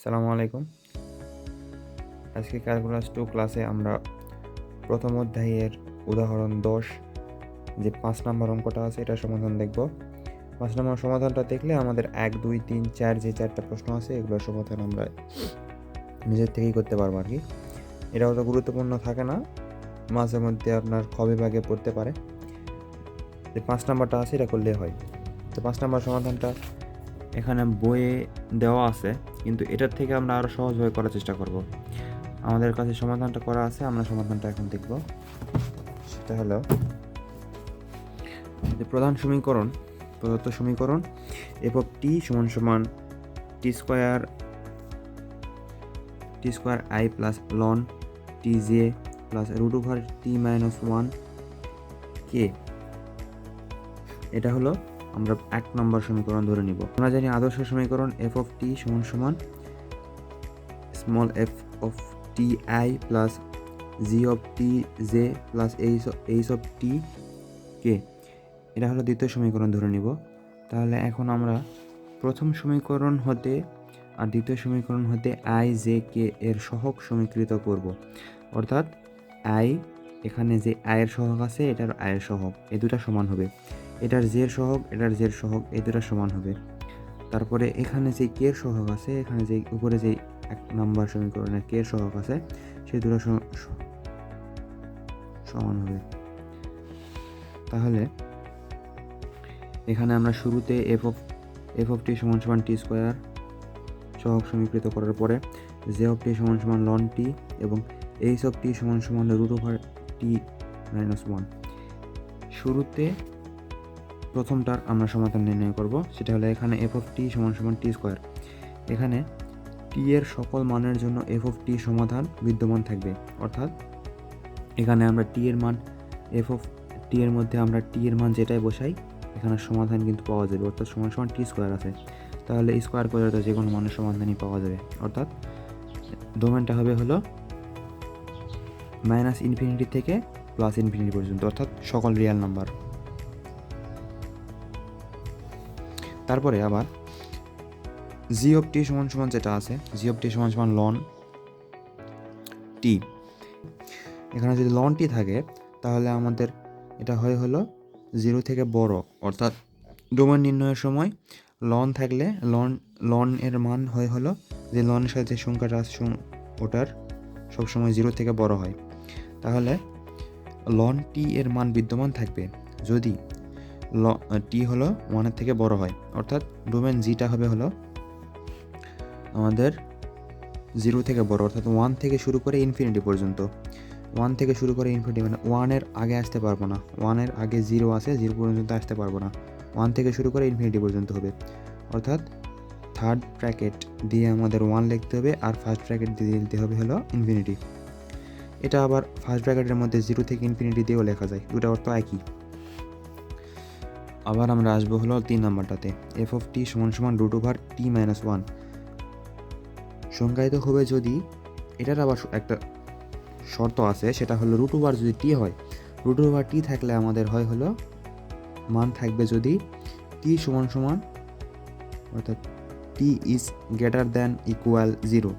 আসসালামু আলাইকুম। আজকে ক্যালকুলাস 2 ক্লাসে আমরা প্রথম অধ্যায়ের উদাহরণ 10 যে 5 নম্বর অঙ্কটা আছে এটার সমাধান দেখব। 5 নম্বর সমাধানটা দেখলে আমাদের 1, 2, 3, 4 যে 4টা প্রশ্ন আছে এগুলোর সমাধান আমরা নিজের থেকেই করতে পারবো আর কি। এটা অত গুরুত্বপূর্ণ থাকে না, মাঝে মধ্যে আপনার খ বিভাগে পড়তে পারে। যে 5 নম্বরটা আছে এটা করলে হয়। তো 5 নম্বর সমাধানটা এখানে বইয়ে দেওয়া আছে, কিন্তু এটার থেকে আমরা আরও সহজভাবে করার চেষ্টা করব। আমাদের কাছে সমাধানটা করা আছে, আমরা সমাধানটা এখন দেখব। সেটা হলো যে প্রদত্ত সমীকরণ এফ অফ টি সমান সমান t square i plus ln t j plus root over t minus 1 কে, এটা হলো আমরা 1 নম্বর সমীকরণ ধরে নিব। আমরা জানি আদর্শ সমীকরণ এফ অফ টি সমান সমান small f of t i plus g of t j plus h of t k, এটা হলো দ্বিতীয় সমীকরণ ধরে নিব। তাহলে এখন আমরা প্রথম সমীকরণ হতে আর দ্বিতীয় সমীকরণ হতে আই জে কে এর সহগ সমীকৃত করব। অর্থাৎ আই, এখানে যে আয়ের সহগ আছে এটার আয়ের সহগ, এই দুটা সমান হবে। এটার জের সহগ এটার জের সহগ, এই দুটা সমান হবে। তারপরে এখানে যে কে এর সহগ আছে, এখানে যে উপরে যে 1 নম্বর সমীকরণের কে এর সহগ আছে সেই দুটো সমান হবে। তাহলে এখানে আমরা শুরুতে এফ অফ টি সমান সমান টি স্কোয়ার সহগ সমীকৃত করার পরে জে অফ টি সমান সমান লন টি এবং এইচ অফ টি সমান সমান রুট ওভার টি মাইনাস 1। শুরুতে প্রথমটার আমরা সমাধান নির্ণয় করব, সেটা হলো এখানে এফ অফ টি সমান সমান টি স্কোয়ার। এখানে টি এর সকল মানের জন্য এফ অফ টি সমাধান বিদ্যমান থাকবে। অর্থাৎ এখানে আমরা টি এর মান এফ অফ টি এর মধ্যে আমরা টি এর মান যেটাই বসাই এখানে সমাধান কিন্তু পাওয়া যাবে। অর্থাৎ সমান সমান টি স্কোয়ার আছে, তাহলে স্কোয়ার করে তো যে কোনো মানের সমাধানই পাওয়া যাবে। অর্থাৎ ডোমেনটা হবে হলো মাইনাস ইনফিনিটি থেকে প্লাস ইনফিনিটি পর্যন্ত, অর্থাৎ সকল রিয়েল নাম্বার। তারপরে আবার জি অফ টি সমান সমান যেটা আছে, জি অফ টি সমান সমান লন টি। এখানে যদি লন টি থাকে তাহলে আমাদের এটা হয় হলো 0 থেকে বড়, অর্থাৎ ডোমেন নির্ণয়ের সময় লন থাকলে লন এর মান হয় হলো যে লনের সাথে যে সংখ্যাটা আছে ওটার সবসময় 0 থেকে বড় হয়। তাহলে লন টি এর মান বিদ্যমান থাকবে যদি টি হলো 1-এর থেকে বড় হয়। অর্থাৎ ডোমেন জিটা হবে হলো আমাদের 0 থেকে বড়, অর্থাৎ 1 থেকে শুরু করে ইনফিনিটি পর্যন্ত। 1 থেকে শুরু করে ইনফিনিটি মানে 1-এর আগে আসতে পারবো না, 1-এর আগে 0 আছে, 0 পর্যন্ত আসতে পারবো না। 1 থেকে শুরু করে ইনফিনিটি পর্যন্ত হবে। অর্থাৎ থার্ড ব্র্যাকেট দিয়ে আমাদের 1 লিখতে হবে আর ফার্স্ট ব্র্যাকেট দিয়ে দিতে হবে হলো ইনফিনিটি। এটা আবার ফার্স্ট ব্র্যাকেটের মধ্যে 0 থেকে ইনফিনিটি দিয়েও লেখা যায়, দুটা অর্থ একই। আবার আমরা আসবো হলো 3 নাম্বারটাতে, এফ অফ টি সমান সমান রুট ওভার টি মাইনাস 1 সংজ্ঞায়িত হবে যদি, এটার আবার একটা শর্ত আছে, সেটা হলো রুট ওভার যদি টি হয়, রুট ওভার টি থাকলে আমাদের হয় হলো মান থাকবে যদি টি সমান সমান, অর্থাৎ টি ইজ গ্রেটার দ্যান ইকুয়াল 0,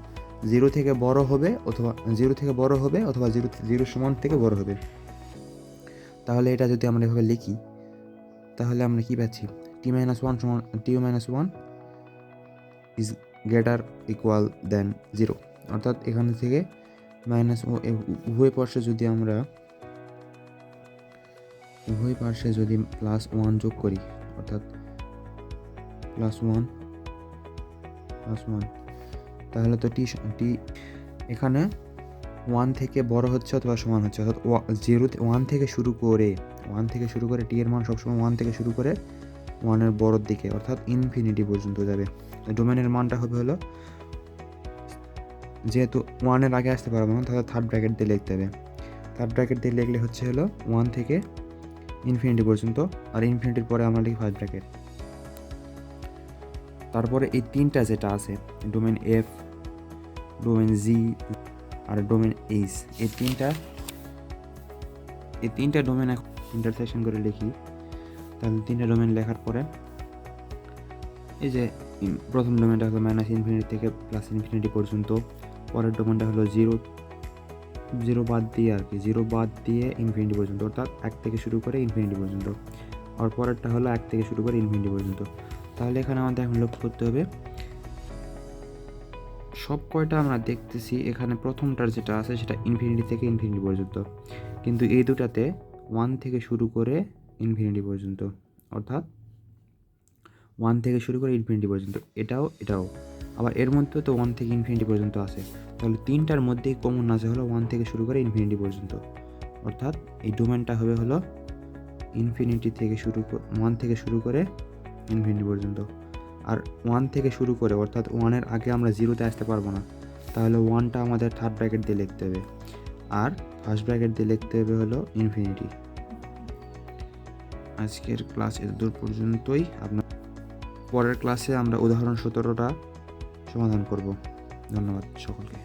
0 থেকে বড় হবে অথবা 0 থেকে বড় হবে অথবা 0 সমান থেকে বড় হবে। তাহলে এটা যদি আমরা এভাবে লিখি তাহলে আমরা কি পাচ্ছি, টি মাইনাস 1 সমান টি মাইনাস 1 ইজ গ্রেটার ইকুয়াল দেন 0। অর্থাৎ এখানে থেকে মাইনাস উভয় পার্শ্বে যদি প্লাস 1 যোগ করি, অর্থাৎ প্লাস 1 তাহলে তো টি এখানে 1 থেকে বড় হচ্ছে অথবা সমান হচ্ছে, অর্থাৎ 1 থেকে শুরু করে টি এর মান সবসময় 1 থেকে শুরু করে 1-এর বড়র দিকে, অর্থাৎ ইনফিনিটি পর্যন্ত যাবে। ডোমেনের মানটা হবে হলো, যেহেতু 1-এর আগে আসতে পারবো না তাহলে থার্ড ব্র্যাকেট দিয়ে লিখতে হবে। থার্ড ব্র্যাকেট দিয়ে লিখলে হচ্ছে হলো 1 থেকে ইনফিনিটি পর্যন্ত, আর ইনফিনিটির পরে আমরা লিখি ফার্স্ট ব্র্যাকেট। তারপরে এই তিনটা যেটা আছে, ডোমেন এফ, ডোমেন জি আর ডোমেন এইচ, এই তিনটা ডোমেন ইন্টারসেকশন করে লিখি। তাহলে তিনটা ডোমেন লেখার পরে এই যে প্রথম ডোমেনটা হলো মাইনাস ইনফিনিটি থেকে প্লাস ইনফিনিটি পর্যন্ত, পরের ডোমেনটা হলো জিরো জিরো বাদ দিয়ে আর কি, জিরো বাদ দিয়ে ইনফিনিটি পর্যন্ত, অর্থাৎ 1 থেকে শুরু করে ইনফিনিটি পর্যন্ত। আর পরেরটা হলো 1 থেকে শুরু করে ইনফিনিটি পর্যন্ত। তাহলে এখানে আমাদের এখন লক্ষ্য করতে হবে সব কয়টা আমরা দেখতেছি এখানে প্রথমটার যেটা আছে সেটা ইনফিনিটি থেকে ইনফিনিটি পর্যন্ত, কিন্তু এই দুটাতে 1 থেকে শুরু করে ইনফিনিটি পর্যন্ত, অর্থাৎ 1 থেকে শুরু করে ইনফিনিটি পর্যন্ত, এটাও আবার এর মধ্যে তো 1 থেকে ইনফিনিটি পর্যন্ত আছে। তাহলে তিনটার মধ্যেই কমন আছে হলো 1 থেকে শুরু করে ইনফিনিটি পর্যন্ত, অর্থাৎ এই ডোমেনটা হবে হলো ইনফিনিটি থেকে 1 থেকে শুরু করে ইনফিনিটি পর্যন্ত। আর 1 থেকে শুরু করে, অর্থাৎ 1-এর আগে আমরা 0-তে আসতে পারবো না, তাহলে 1টা আমাদের থার্ড ব্র্যাকেট দিয়ে লিখতে হবে, আর ফার্স্ট ব্র্যাকেট দিয়ে লিখতে হবে হলো ইনফিনিটি। আজকের ক্লাস এতদূর পর্যন্তই। আপনার পরের ক্লাসে আমরা উদাহরণ 17টা সমাধান করব। ধন্যবাদ সকলকে।